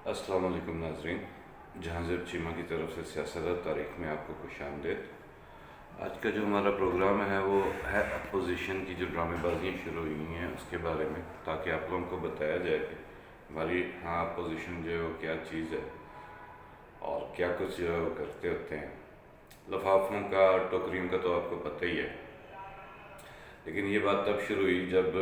السلام علیکم ناظرین، جہاں زیب چیمہ کی طرف سے سیاست اور تاریخ میں آپ کو خوش آمدید۔ آج کا جو ہمارا پروگرام ہے وہ ہے اپوزیشن کی جو ڈرامے بازیاں شروع ہوئی ہیں اس کے بارے میں، تاکہ آپ لوگوں کو بتایا جائے کہ ہماری اپوزیشن جو ہے وہ کیا چیز ہے اور کیا کچھ جو ہے وہ کرتے ہوتے ہیں۔ لفافوں کا، ٹوکریوں کا تو آپ کو پتہ ہی ہے، لیکن یہ بات تب شروع ہوئی جب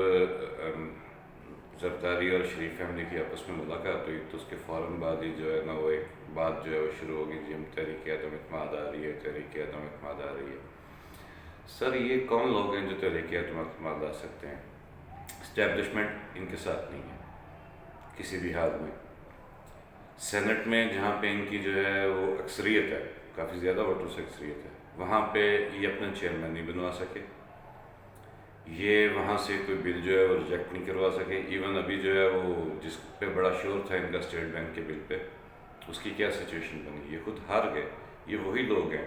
زرداری اور شریف فیملی کی آپس میں ملاقات ہوئی، تو اس کے فوراً بعد ہی جو ہے نا وہ ایک بات جو ہے وہ شروع ہوگی جی ہم تحریک عدم اعتماد آ رہی ہے، تحریک عدم اعتماد آ رہی ہے۔ سر یہ کون لوگ ہیں جو تحریک عدم اعتماد لا سکتے ہیں؟ اسٹیبلشمنٹ ان کے ساتھ نہیں ہے کسی بھی حال میں۔ سینٹ میں جہاں پہ ان کی جو ہے وہ اکثریت ہے، کافی زیادہ ووٹوں سے اکثریت ہے، وہاں پہ یہ اپنا چیئرمین نہیں بنوا سکے، یہ وہاں سے کوئی بل جو ہے وہ ریجیکٹ نہیں کروا سکے۔ ایون ابھی جو ہے وہ جس پہ بڑا شور تھا ان کا اسٹیٹ بینک کے بل پہ، اس کی کیا سچویشن بنی، یہ خود ہار گئے۔ یہ وہی لوگ ہیں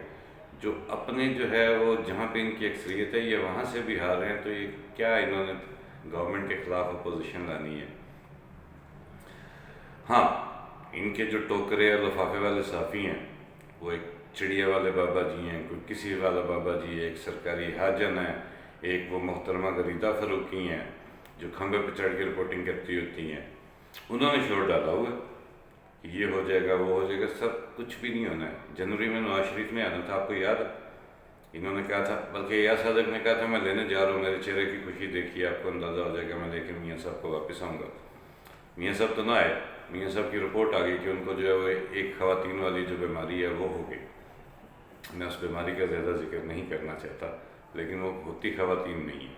جو اپنے جو ہے وہ جہاں پہ ان کی اکثریت ہے یہ وہاں سے بھی ہار رہے ہیں، تو یہ کیا انہوں نے گورنمنٹ کے خلاف اپوزیشن لانی ہے؟ ہاں، ان کے جو ٹوکرے اور لفافے والے صحافی ہیں وہ ایک چڑیا والے بابا جی ہیں، کوئی کسی والا بابا جی ہے، ایک سرکاری حاجن ہے، ایک وہ محترمہ غریدہ فروقی ہیں جو کھمبے پہ چڑھ کے رپورٹنگ کرتی ہوتی ہیں۔ انہوں نے شور ڈالا ہوا ہے کہ یہ ہو جائے گا، وہ ہو جائے گا، سب کچھ بھی نہیں ہونا ہے۔ جنوری میں نواز شریف نے آنا تھا، آپ کو یاد ہے؟ انہوں نے کہا تھا، بلکہ ایاز صادق نے کہا تھا میں لینے جا رہا ہوں، میرے چہرے کی خوشی دیکھیے آپ کو اندازہ ہو جائے گا، میں لے کے میاں صاحب کو واپس آؤں گا۔ میاں صاحب تو نہ آئے، میاں صاحب کی رپورٹ آ گئی کہ ان کو جو ہے وہ ایک خواتین والی جو بیماری ہے وہ ہو گئی۔ میں اس بیماری کا زیادہ ذکر نہیں کرنا چاہتا، لیکن وہ ہوتی خواتین نہیں ہے،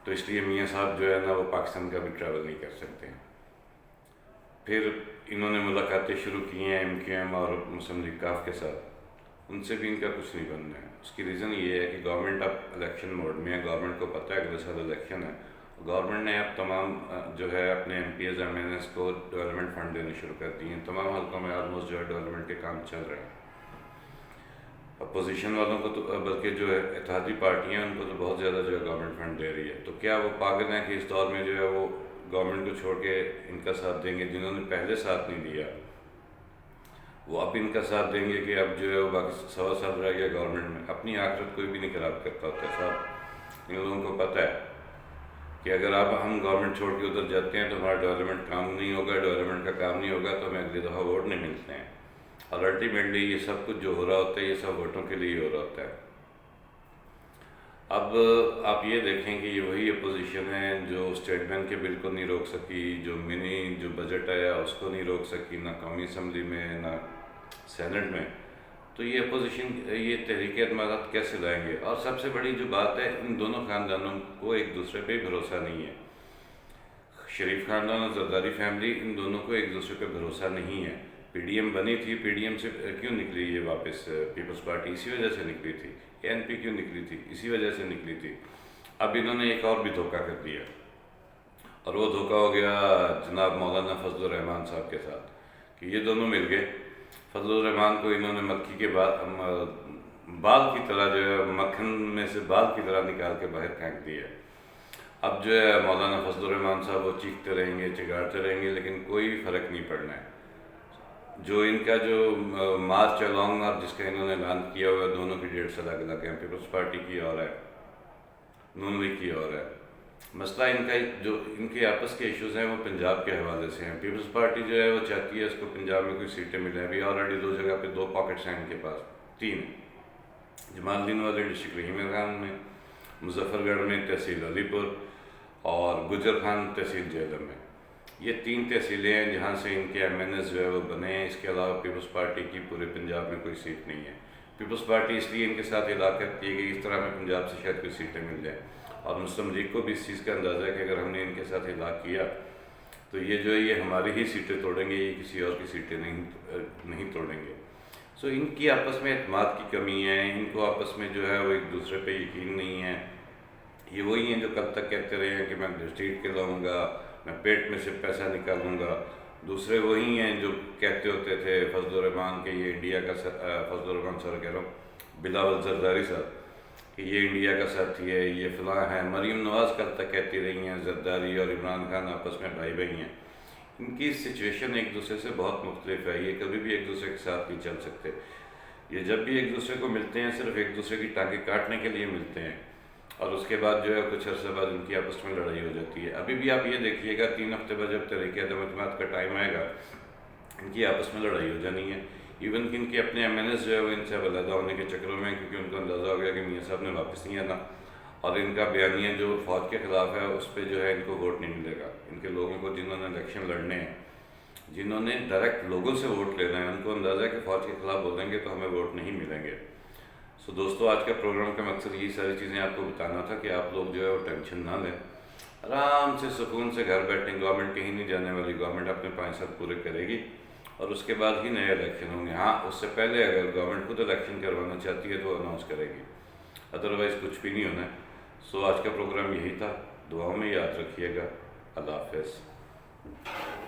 تو اس لیے میاں صاحب جو ہے نا وہ پاکستان کا بھی ٹریول نہیں کر سکتے ہیں۔ پھر انہوں نے ملاقاتیں شروع کی ہیں ایم کیو ایم اور مسلم لیگ کاف کے ساتھ، ان سے بھی ان کا کچھ نہیں بننا ہے۔ اس کی ریزن یہ ہے کہ گورنمنٹ اب الیکشن موڈ میں ہے، گورنمنٹ کو پتہ ہے اگلے سال الیکشن ہے، گورنمنٹ نے اب تمام جو ہے اپنے MPAs MNAs کو ڈیولپمنٹ فنڈ دینے شروع کر دیے ہیں۔ تمام حلقوں میں آلموسٹ جو ہے ڈیولپمنٹ کے کام چل رہے ہیں۔ اپوزیشن والوں کو تو، بلکہ جو ہے اتحادی پارٹیاں ہیں ان کو تو بہت زیادہ جو ہے گورنمنٹ فنڈ دے رہی ہے، تو کیا وہ پاگل ہیں کہ اس دور میں جو ہے وہ گورنمنٹ کو چھوڑ کے ان کا ساتھ دیں گے؟ جنہوں نے پہلے ساتھ نہیں دیا وہ اب ان کا ساتھ دیں گے کہ اب جو ہے وہ باقی 100 سال رہ گیا گورنمنٹ میں۔ اپنی آخرت کوئی بھی نہیں خراب کرتا ہوتا ہے صاحب، ان لوگوں کو پتہ ہے کہ اگر اب ہم گورنمنٹ چھوڑ کے ادھر جاتے ہیں تو ہمارا ڈیولپمنٹ کام نہیں ہوگا، ڈیولپمنٹ کا کام نہیں ہوگا تو ہمیں اگلی دفعہ ووٹ نہیں ملتے ہیں، اور الٹیمیٹلی یہ سب کچھ جو ہو رہا ہوتا ہے یہ سب ووٹوں کے لیے ہو رہا ہوتا ہے۔ اب آپ یہ دیکھیں کہ یہ وہی اپوزیشن ہے جو اسٹیٹ بینک کے بل کو نہیں روک سکی، جو منی جو بجٹ آیا اس کو نہیں روک سکی، نہ قومی اسمبلی میں نہ سینٹ میں، تو یہ اپوزیشن یہ تحریک اعتماد کیسے لائیں گے؟ اور سب سے بڑی جو بات ہے، ان دونوں خاندانوں کو ایک دوسرے پہ بھروسہ نہیں ہے۔ شریف خاندان اور زرداری فیملی، ان دونوں کو ایک دوسرے پہ بھروسہ نہیں ہے۔ پی ڈی ایم بنی تھی، پی ڈی ایم سے کیوں نکلی یہ واپس پیپلز پارٹی؟ اسی وجہ سے نکلی تھی۔ این پی کیوں نکلی تھی؟ اسی وجہ سے نکلی تھی۔ اب انہوں نے ایک اور بھی دھوکہ کر دیا، اور وہ دھوکہ ہو گیا جناب مولانا فضل الرحمان صاحب کے ساتھ، کہ یہ دونوں مل گئے۔ فضل الرحمان کو انہوں نے مکھی کے بال کی طرح جو ہے مکھن میں سے بال کی طرح نکال کے باہر پھینک دیا۔ اب جو ہے مولانا فضل الرحمان صاحب وہ چیختے رہیں گے، چگاڑتے رہیں گے، لیکن کوئی فرق نہیں پڑنا ہے۔ جو ان کا جو مارچ الانگ اور جس کا انہوں نے اعلان کیا ہوا ہے، دونوں کی ڈیٹس الگ الگ ہیں، پیپلز پارٹی کی اور ہے، نون لیگ کی اور ہے۔ مسئلہ ان کا جو ان کے آپس کے ایشوز ہیں وہ پنجاب کے حوالے سے ہیں۔ پیپلز پارٹی جو ہے وہ چاہتی ہے اس کو پنجاب میں کوئی سیٹیں ملیں، ابھی آلریڈی 2 جگہ پہ 2 پاکٹس ہیں ان کے پاس، 3 جمال الدین والے ڈسٹرکٹ رحیم خان میں، مظفر گڑھ میں تحصیل علی پور، اور گجر خان تحصیل جہلم میں۔ یہ 3 تحصیلیں ہیں جہاں سے ان کے ایم این ایس جو ہے وہ بنے ہیں۔ اس کے علاوہ پیپلز پارٹی کی پورے پنجاب میں کوئی سیٹ نہیں ہے۔ پیپلز پارٹی اس لیے ان کے ساتھ علاقہ کرتی ہے کہ اس طرح میں پنجاب سے شاید کوئی سیٹیں مل جائیں، اور مسلم لیگ کو بھی اس چیز کا اندازہ ہے کہ اگر ہم نے ان کے ساتھ علاقہ کیا تو یہ جو ہے یہ ہماری ہی سیٹیں توڑیں گے، یہ کسی اور کی سیٹیں نہیں توڑیں گے۔ سو ان کی آپس میں اعتماد کی کمی ہے، ان کو آپس میں جو ہے وہ ایک دوسرے پہ یقین نہیں ہے۔ یہ وہی ہیں جو کل تک کہتے رہے ہیں کہ میں گھسیٹ کے لاؤں گا، میں پیٹ میں سے پیسہ نکالوں گا۔ دوسرے وہی ہیں جو کہتے ہوتے تھے فضل الرحمان کہ یہ انڈیا کا فضل الرحمان سر کہہ رہا ہوں، بلاول زرداری صاحب، کہ یہ انڈیا کا ساتھی ہے، یہ فلاں ہے۔ مریم نواز کل تک کہتی رہی ہیں زرداری اور عمران خان آپس میں بھائی بھائی ہیں۔ ان کی سچویشن ایک دوسرے سے بہت مختلف ہے، یہ کبھی بھی ایک دوسرے کے ساتھ نہیں چل سکتے، یہ جب بھی ایک دوسرے کو ملتے ہیں صرف ایک دوسرے کی ٹانگیں کاٹنے کے لیے ملتے ہیں، اور اس کے بعد جو ہے کچھ عرصے بعد ان کی آپس میں لڑائی ہو جاتی ہے۔ ابھی بھی آپ یہ دیکھیے گا 3 ہفتے بعد جب تحریک عدم اعتماد کا ٹائم آئے گا، ان کی آپس میں لڑائی ہو جانی ہے، ایون کہ ان کے اپنے ایم این ایس جو ہے وہ ان سے علیحدہ ہونے کے چکروں میں، کیونکہ ان کو اندازہ ہو گیا کہ میاں صاحب نے واپس نہیں آنا، اور ان کا بیانیہ جو فوج کے خلاف ہے اس پہ جو ہے ان کو ووٹ نہیں ملے گا۔ ان کے لوگوں کو جنہوں نے الیکشن لڑنے ہیں، جنہوں نے ڈائریکٹ لوگوں سے ووٹ لینا ہے، ان کو اندازہ ہے کہ فوج کے خلاف بولیں گے تو ہمیں ووٹ نہیں ملیں گے۔ سو دوستو، آج کا پروگرام کا مقصد یہی ساری چیزیں آپ کو بتانا تھا کہ آپ لوگ جو ہے وہ ٹینشن نہ لیں، آرام سے سکون سے گھر بیٹھیں، گورنمنٹ کہیں نہیں جانے والی، گورنمنٹ اپنے 5 سال پورے کرے گی اور اس کے بعد ہی نئے الیکشن ہوں گے۔ ہاں، اس سے پہلے اگر گورنمنٹ خود الیکشن کروانا چاہتی ہے تو وہ اناؤنس کرے گی، ادروائز کچھ بھی نہیں ہونا ہے۔ سو آج کا پروگرام یہی تھا، دعاؤں میں یاد رکھیے گا۔ اللہ حافظ۔